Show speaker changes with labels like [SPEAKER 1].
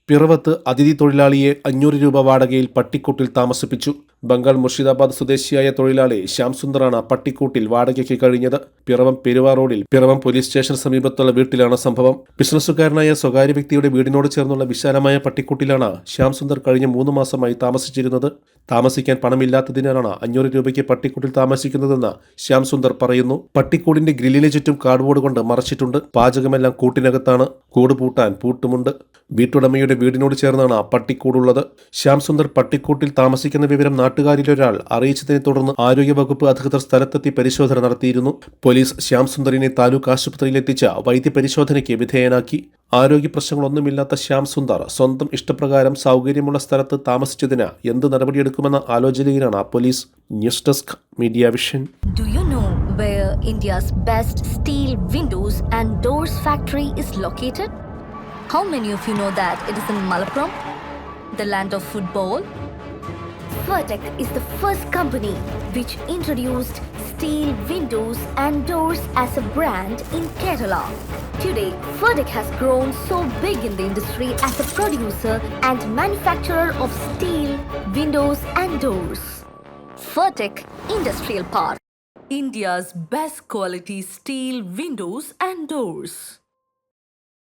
[SPEAKER 1] പിറവത്ത് അതിഥി തൊഴിലാളിയെ 500 രൂപ വാടകയിൽ പട്ടിക്കൂട്ടിൽ താമസിപ്പിച്ചു. ബംഗാൾ മുർഷിദാബാദ് സ്വദേശിയായ തൊഴിലാളി ശ്യാം സുന്ദറാണ് പട്ടിക്കൂട്ടിൽ വാടകയ്ക്ക് കഴിഞ്ഞത്. പിറവം പെരുവാ റോഡിൽ പിറവം പോലീസ് സ്റ്റേഷൻ സമീപത്തുള്ള വീട്ടിലാണ് സംഭവം. ബിസിനസ്സുകാരനായ സ്വകാര്യ വ്യക്തിയുടെ വീടിനോട് ചേർന്നുള്ള വിശാലമായ പട്ടിക്കൂട്ടിലാണ് ശ്യാം സുന്ദർ കഴിഞ്ഞ 3 മാസമായി താമസിച്ചിരുന്നത്. താമസിക്കാൻ പണമില്ലാത്തതിനാലാണ് 500 രൂപയ്ക്ക് പട്ടിക്കൂട്ടിൽ താമസിക്കുന്നതെന്ന് ശ്യാം സുന്ദർ പറയുന്നു. പട്ടിക്കൂടിന്റെ ഗ്രില്ലിന് ചുറ്റും കാർഡ്ബോർഡ് കൊണ്ട് മറച്ചിട്ടുണ്ട്. പാചകമെല്ലാം കൂട്ടിനകത്താണ്. കൂട് പൂട്ടാൻ പൂട്ടുമുണ്ട്. വീട്ടുടമയുടെ വീടിനോട് ചേർന്നാണ് പട്ടിക്കൂടുള്ളത്. ശ്യാം സുന്ദർ പട്ടിക്കൂട്ടിൽ താമസിക്കുന്ന വിവരം നാട്ടുകാരിലൊരാൾ അറിയിച്ചതിനെ തുടർന്ന് ആരോഗ്യവകുപ്പ് അധികൃതർ സ്ഥലത്തെത്തി പരിശോധന നടത്തിയിരുന്നു. പോലീസ് ശ്യാം സുന്ദറിനെ താലൂക്ക് ആശുപത്രിയിലെത്തിച്ച വൈദ്യപരിശോധനയ്ക്ക് വിധേയനാക്കി. ആരോഗ്യ പ്രശ്നങ്ങളൊന്നുമില്ലാത്ത ശ്യാം സുന്ദർ സ്വന്തം ഇഷ്ടപ്രകാരം സൗകര്യമുള്ള സ്ഥലത്ത് താമസിച്ചതിന് എന്ത് നടപടിയെടുക്കുമെന്ന ആലോചനയിലാണ് പോലീസ്. News desk Media Vision.
[SPEAKER 2] Do you know where India's best steel windows and doors factory is located? How many of you know that it is in Malappuram, the land of football? Vertec is the first company which introduced steel windows and doors as a brand in Kerala. Today, Vertec has grown so big in the industry as a producer and manufacturer of steel windows and doors. Vertec Industrial Park, India's best quality steel windows and doors.